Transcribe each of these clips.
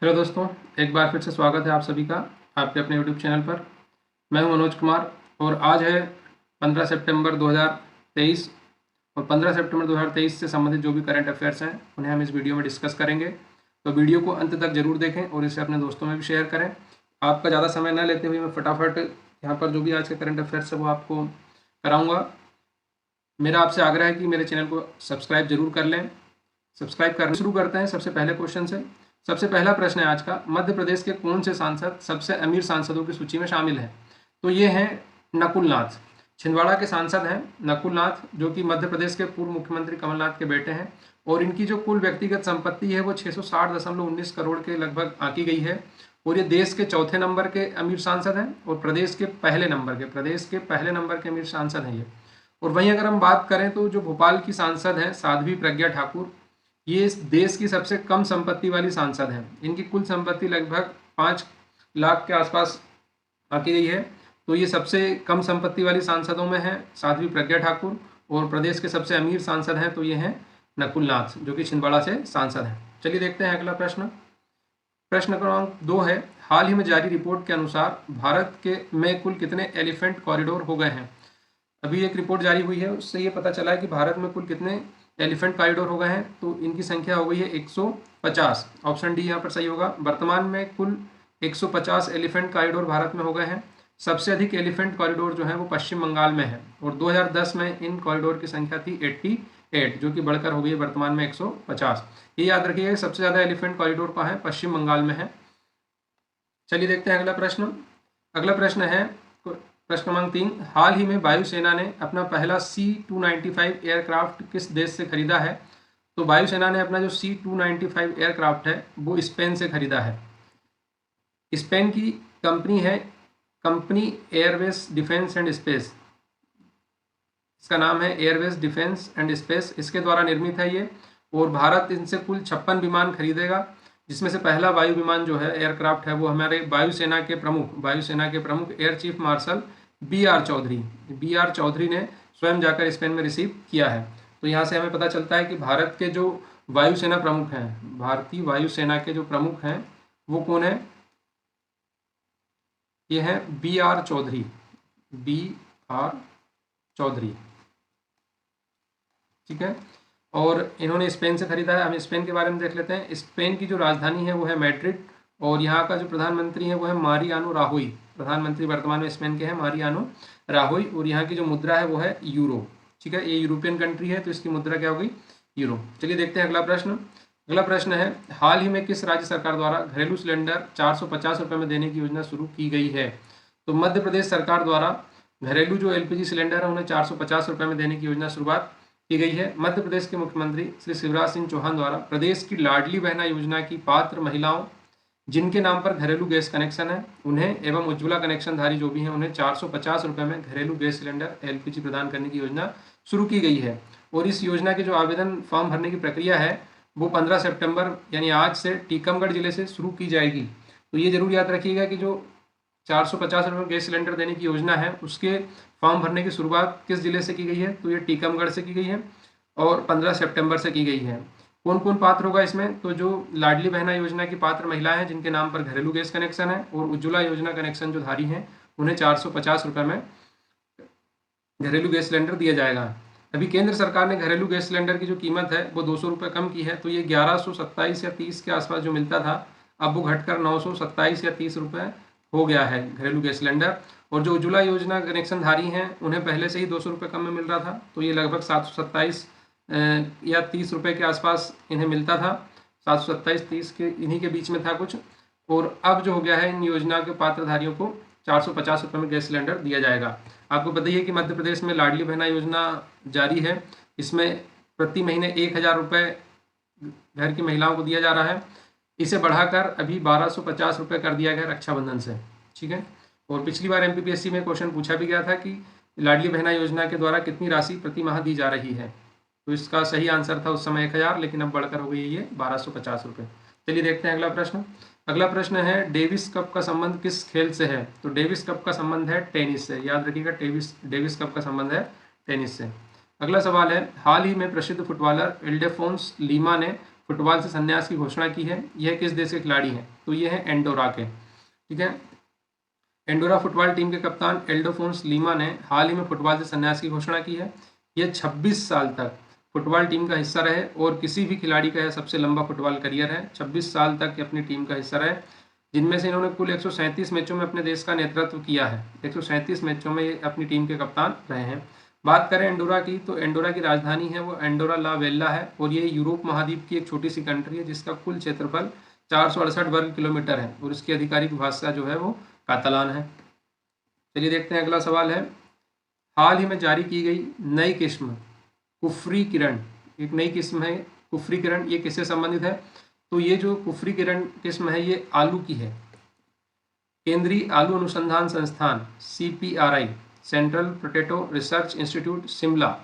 Hello दोस्तों, एक बार फिर से स्वागत है आप सभी का आपके अपने यूट्यूब चैनल पर। मैं हूं मनोज कुमार और आज है 15 सितंबर 2023 और 15 सितंबर 2023 से संबंधित जो भी करंट अफेयर्स हैं उन्हें हम इस वीडियो में डिस्कस करेंगे। तो वीडियो को अंत तक जरूर देखें और इसे अपने दोस्तों में भी शेयर करें। आपका ज़्यादा समय न लेते हुए मैं फटाफट यहाँ पर जो भी आज के करंट अफेयर्स है वो आपको कराऊँगा। मेरा आपसे आग्रह है कि मेरे चैनल को सब्सक्राइब जरूर कर लें। सब्सक्राइब करना शुरू करते हैं सबसे पहले क्वेश्चन से। सबसे पहला प्रश्न है आज का, मध्य प्रदेश के कौन से सांसद सबसे अमीर सांसदों की सूची में शामिल हैं? तो ये हैं नकुल नाथ। छिंदवाड़ा के सांसद हैं नकुल नाथ, जो कि मध्य प्रदेश के पूर्व मुख्यमंत्री कमलनाथ के बेटे हैं और इनकी जो कुल व्यक्तिगत संपत्ति है वो 660.19 करोड़ के लगभग आंकी गई है और ये देश के चौथे नंबर के अमीर सांसद हैं और प्रदेश के पहले नंबर के अमीर सांसद हैं ये। और वहीं अगर हम बात करें तो जो भोपाल की सांसद हैं साध्वी प्रज्ञा ठाकुर, ये इस देश की सबसे कम संपत्ति वाली सांसद हैं। इनकी कुल संपत्ति लगभग 5 लाख के आसपास आकी गई है। तो ये सबसे कम संपत्ति वाली सांसदों में है साध्वी प्रज्ञा ठाकुर और प्रदेश के सबसे अमीर सांसद हैं तो ये हैं नकुल नाथ, जो कि छिंदवाड़ा से सांसद हैं। चलिए देखते हैं अगला प्रश्न। प्रश्न क्रमांक 2 है, हाल ही में जारी रिपोर्ट के अनुसार भारत के में कुल कितने एलिफेंट कॉरिडोर हो गए हैं? अभी एक रिपोर्ट जारी हुई है, उससे ये पता चला है कि भारत में कुल कितने एलिफेंट कॉरिडोर हो गए हैं। तो इनकी संख्या हो गई है 150। ऑप्शन डी यहाँ पर सही होगा। वर्तमान में कुल 150 एलिफेंट कॉरिडोर भारत में हो गए हैं। सबसे अधिक एलिफेंट कॉरिडोर जो है वो पश्चिम बंगाल में है और 2010 में इन कॉरिडोर की संख्या थी 88, जो कि बढ़कर हो गई है वर्तमान में 150। ये याद रखिएगा, सबसे ज़्यादा एलिफेंट कॉरिडोर कहाँ है? पश्चिम बंगाल में है। चलिए देखते हैं अगला प्रश्न। अगला प्रश्न है प्रश्न क्रमांक 3, हाल ही में वायुसेना ने अपना पहला C-295 एयरक्राफ्ट किस देश से खरीदा है? तो वायुसेना ने अपना जो C-295 एयरक्राफ्ट है वो स्पेन से खरीदा है। स्पेन की कंपनी है company Airways defence and space. इसका नाम है एयरवेज डिफेंस एंड स्पेस, इसके द्वारा निर्मित है ये। और भारत इनसे कुल 56 विमान खरीदेगा, जिसमें से पहला वायु विमान जो है एयरक्राफ्ट है वो हमारे वायुसेना के प्रमुख air chief marshal B R Chaudhary ने स्वयं जाकर स्पेन में रिसीव किया है। तो यहाँ से हमें पता चलता है कि भारत के जो वायुसेना प्रमुख हैं, भारतीय वायुसेना के जो प्रमुख हैं वो कौन है? ये हैं बी आर चौधरी। ठीक है, और इन्होंने स्पेन से खरीदा है। हम स्पेन के बारे में देख लेते हैं। स्पेन की जो राजधानी है वो है मैड्रिड और यहाँ का जो प्रधानमंत्री है वो है मारियानो राहोई। प्रधानमंत्री वर्तमान में स्पेन के हैं मारियानो राहोई और यहाँ की जो मुद्रा है वो है यूरो। ठीक है, ये यूरोपियन कंट्री है तो इसकी मुद्रा क्या हो गई? यूरो। चलिए देखते हैं अगला प्रश्न। अगला प्रश्न है, हाल ही में किस राज्य सरकार द्वारा घरेलू सिलेंडर 450 रुपये में देने की योजना शुरू की गई है? तो मध्य प्रदेश सरकार द्वारा घरेलू जो एलपीजी सिलेंडर है उन्हें 450 रुपये में देने की योजना शुरुआत की गई है। मध्य प्रदेश के मुख्यमंत्री श्री शिवराज सिंह चौहान द्वारा प्रदेश की लाडली बहना योजना की पात्र महिलाओं जिनके नाम पर घरेलू गैस कनेक्शन है उन्हें एवं उज्ज्वला कनेक्शन धारी जो भी हैं उन्हें 450 रुपये में घरेलू गैस सिलेंडर एलपीजी प्रदान करने की योजना शुरू की गई है। और इस योजना के जो आवेदन फॉर्म भरने की प्रक्रिया है वो 15 सितंबर यानी आज से टीकमगढ़ जिले से शुरू की जाएगी। तो ये जरूर याद रखिएगा कि जो 450 रुपये गैस सिलेंडर देने की योजना है उसके फॉर्म भरने की शुरुआत किस जिले से की गई है? तो ये टीकमगढ़ से की गई है और 15 सितंबर से की गई है। कौन कौन पात्र होगा इसमें? तो जो लाडली बहना योजना की पात्र महिलाएं हैं जिनके नाम पर घरेलू गैस कनेक्शन है और उज्ज्वला योजना कनेक्शन जो धारी हैं उन्हें 450 रुपये में घरेलू गैस सिलेंडर दिया जाएगा। अभी केंद्र सरकार ने घरेलू गैस सिलेंडर की जो कीमत है वो 200 रुपये कम की है। तो ये 1127 या 30 के आसपास जो मिलता था अब वो घटकर 927 या 30 रुपये हो गया है घरेलू गैस सिलेंडर। और जो उज्ज्वला योजना कनेक्शन धारी हैं उन्हें पहले से ही 200 रुपये कम में मिल रहा था तो ये लगभग 727 या 30 रुपये के आसपास इन्हें मिलता था। 727-30 के इन्हीं के बीच में था कुछ। और अब जो हो गया है इन योजना के पात्रधारियों को 450 रुपये में गैस सिलेंडर दिया जाएगा। आपको पता ही है कि मध्य प्रदेश में लाडली बहना योजना जारी है। इसमें प्रति महीने 1000 रुपये घर की महिलाओं को दिया जा रहा है। इसे बढ़ाकर अभी 1250 रुपये कर दिया गया रक्षाबंधन से। ठीक है, और पिछली बार एमपीपीएससी में क्वेश्चन पूछा भी गया था कि लाडली बहना योजना के द्वारा कितनी राशि प्रति माह दी जा रही है। तो इसका सही आंसर था उस समय 1000, लेकिन अब बढ़कर हो गई है ये 1250 रुपये। चलिए देखते हैं अगला प्रश्न। अगला प्रश्न है, डेविस कप का संबंध किस खेल से है? तो डेविस कप का संबंध है टेनिस से। याद रखिएगा, डेविस कप का संबंध है टेनिस से। अगला सवाल है, हाल ही में प्रसिद्ध फुटबॉलर इल्डेफोंस लीमा ने फुटबॉल से संन्यास की घोषणा की है, यह किस देश के खिलाड़ी हैं? तो ये है एंडोरा के। ठीक है, एंडोरा फुटबॉल टीम के कप्तान एल्डोफोंस लीमा ने हाल ही में फुटबॉल से संन्यास की घोषणा की है। यह 26 साल तक फुटबॉल टीम का हिस्सा रहे और किसी भी खिलाड़ी का यह सबसे लंबा फुटबॉल करियर है। 26 साल तक अपनी टीम का हिस्सा रहे, जिनमें से इन्होंने कुल 137 मैचों में अपने देश का नेतृत्व किया है। 137 मैचों में ये अपनी टीम के कप्तान रहे हैं। बात करें एंडोरा की, तो एंडोरा की राजधानी है वो एंडोरा ला वेल्ला है और ये यूरोप महाद्वीप की एक छोटी सी कंट्री है जिसका कुल क्षेत्रफल 468 वर्ग किलोमीटर है और इसकी आधिकारिक भाषा जो है वो कातलान है। चलिए देखते हैं अगला सवाल है, हाल ही में जारी की गई नई किस्म कुफरी किरण, एक नई किस्म है कुफरी किरण, ये किससे संबंधित है? तो ये जो कुफरी किरण किस्म है ये आलू की है। केंद्रीय आलू अनुसंधान संस्थान CPRI, central potato research institute Shimla,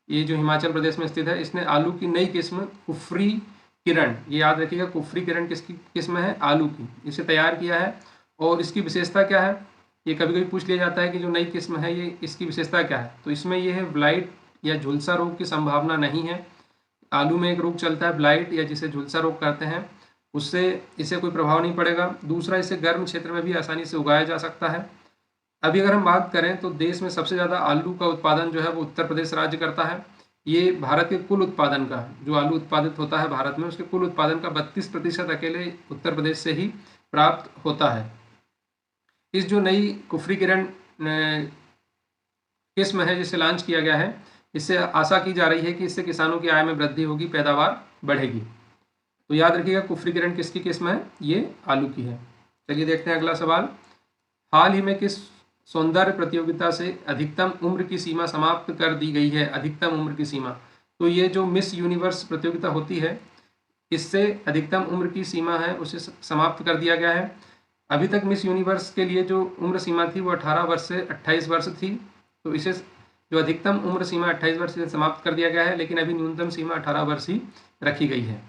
ये जो हिमाचल प्रदेश में स्थित है, इसने आलू की नई किस्म कुफरी किरण, ये याद रखिएगा कुफरी किरण किसकी किस्म है? आलू की, इसे तैयार किया है। और इसकी विशेषता क्या है? ये कभी कभी पूछ लिया जाता है कि जो नई किस्म है ये इसकी विशेषता क्या है? तो इसमें यह है ब्लाइट या झुलसा रोग की संभावना नहीं है। आलू में एक रोग चलता है ब्लाइट या जिसे झुलसा रोग कहते हैं, उससे इसे कोई प्रभाव नहीं पड़ेगा। दूसरा, इसे गर्म क्षेत्र में भी आसानी से उगाया जा सकता है। अभी अगर हम बात करें तो देश में सबसे ज़्यादा आलू का उत्पादन जो है वो उत्तर प्रदेश राज्य करता है। ये भारत के कुल उत्पादन का, जो आलू उत्पादित होता है भारत में, उसके कुल उत्पादन का 32% अकेले उत्तर प्रदेश से ही प्राप्त होता है। इस जो नई कुफरी किरण किस्म है जिसे लॉन्च किया गया है, इससे आशा की जा रही है कि इससे किसानों की आय में वृद्धि होगी, पैदावार बढ़ेगी। तो याद रखिएगा कुफरी किरण किसकी किस्म है? ये आलू की है। चलिए देखते हैं अगला सवाल, हाल ही में किस सौंदर्य प्रतियोगिता से अधिकतम उम्र की सीमा समाप्त कर दी गई है? अधिकतम उम्र की सीमा, तो ये जो मिस यूनिवर्स प्रतियोगिता होती है, इससे अधिकतम उम्र की सीमा है उसे समाप्त कर दिया गया है। अभी तक मिस यूनिवर्स के लिए जो उम्र सीमा थी वो 18 वर्ष से 28 वर्ष थी, तो इसे जो अधिकतम उम्र सीमा 28 वर्ष से समाप्त कर दिया गया है, लेकिन अभी न्यूनतम सीमा 18 वर्ष ही रखी गई है।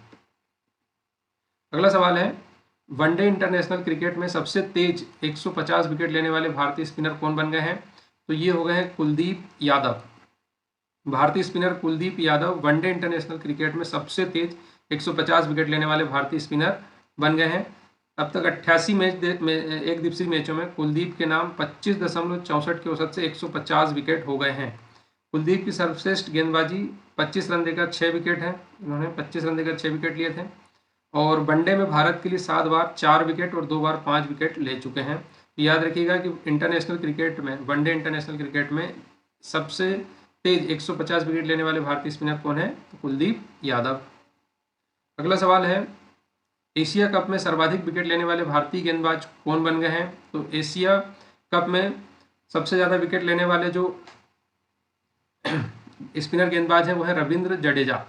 अगला सवाल है, वनडे इंटरनेशनल क्रिकेट में सबसे तेज 150 विकेट लेने वाले भारतीय स्पिनर कौन बन गए हैं? तो ये हो गए हैं कुलदीप यादव। भारतीय spinner Kuldeep Yadav one day international cricket में सबसे तेज 150 विकेट लेने वाले भारतीय स्पिनर बन गए हैं। अब तक 88 एक दिवसीय मैचों में कुलदीप के नाम 25.64 के औसत से 150 विकेट हो गए हैं। कुलदीप की सर्वश्रेष्ठ गेंदबाजी 25 रन देकर 6 विकेट है, इन्होंने 25 रन देकर 6 विकेट लिए थे। और वनडे में भारत के लिए 7 बार 4 विकेट और 2 बार 5 विकेट ले चुके हैं। तो याद रखिएगा कि इंटरनेशनल क्रिकेट में, वनडे इंटरनेशनल क्रिकेट में सबसे तेज 150 विकेट लेने वाले भारतीय स्पिनर कौन है? तो कुलदीप यादव। अगला सवाल है, एशिया कप में सर्वाधिक विकेट लेने वाले भारतीय गेंदबाज कौन बन गए हैं? तो एशिया कप में सबसे ज़्यादा विकेट लेने वाले जो स्पिनर गेंदबाज हैं वो है रविंद्र जडेजा।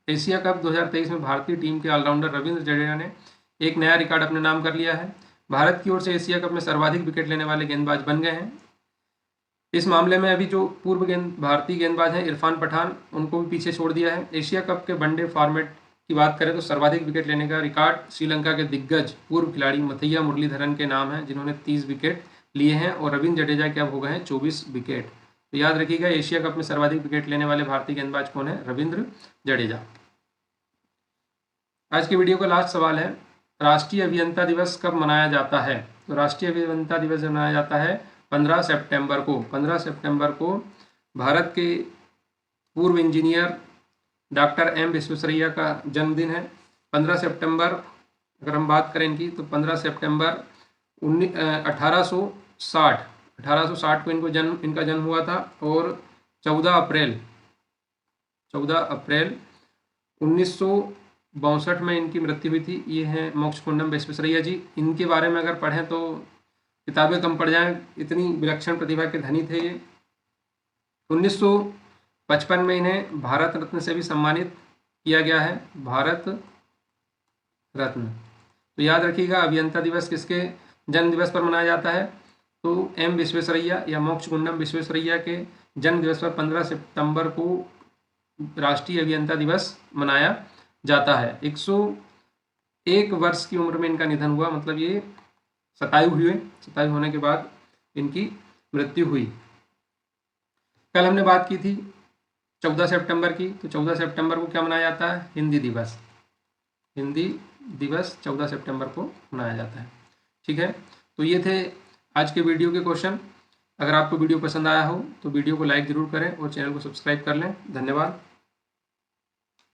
एशिया कप 2023 में भारतीय टीम के ऑलराउंडर रविंद्र जडेजा ने एक नया रिकॉर्ड अपने नाम कर लिया है। भारत की ओर से एशिया कप में सर्वाधिक विकेट लेने वाले गेंदबाज बन गए हैं। इस मामले में अभी जो पूर्व भारतीय गेंदबाज हैं इरफान पठान, उनको भी पीछे छोड़ दिया है। एशिया कप के वनडे फॉर्मेट की बात करें तो सर्वाधिक विकेट लेने का रिकॉर्ड श्रीलंका के दिग्गज पूर्व खिलाड़ी मथैया मुरलीधरन के नाम है, जिन्होंने 30 विकेट लिए हैं, और रविंद्र जडेजा के अब हो गए हैं 24 विकेट। तो याद रखिएगा एशिया कप में सर्वाधिक विकेट लेने वाले भारतीय गेंदबाज कौन है? रविंद्र जडेजा। आज की वीडियो का लास्ट सवाल है, राष्ट्रीय अभियंता दिवस कब मनाया जाता है? तो राष्ट्रीय अभियंता दिवस मनाया जाता है 15 सितंबर को। 15 सितंबर को भारत के पूर्व इंजीनियर डॉक्टर M विश्वेश्वरैया का जन्मदिन है। 15 सितंबर अगर हम बात करें इनकी, तो 15 सितंबर 1860 को इनका जन्म हुआ था, और 14 अप्रैल 1962 में इनकी मृत्यु हुई थी। ये हैं मोक्षगुंडम विश्वेश्वरैया जी। इनके बारे में अगर पढ़ें तो किताबें कम पड़ जाएं, इतनी विलक्षण प्रतिभा के धनी थे ये। 1955 में इन्हें भारत रत्न से भी सम्मानित किया गया है, भारत रत्न। तो याद रखिएगा अभियंता दिवस किसके जन्म दिवस पर मनाया जाता है? तो M विश्वेश्वरैया या मोक्षगुंडम विश्वेश्वरैया के जन्म दिवस पर 15 सितंबर को राष्ट्रीय अभियंता दिवस मनाया जाता है। 101 वर्ष की उम्र में इनका निधन हुआ, मतलब ये शतायु होने के बाद इनकी मृत्यु हुई। कल हमने बात की थी 14 सितंबर की, तो 14 सितंबर को क्या मनाया जाता है? हिंदी दिवस। हिंदी दिवस 14 सितंबर को मनाया जाता है। ठीक है, तो ये थे आज के वीडियो के क्वेश्चन। अगर आपको वीडियो पसंद आया हो तो वीडियो को लाइक ज़रूर करें और चैनल को सब्सक्राइब कर लें। धन्यवाद।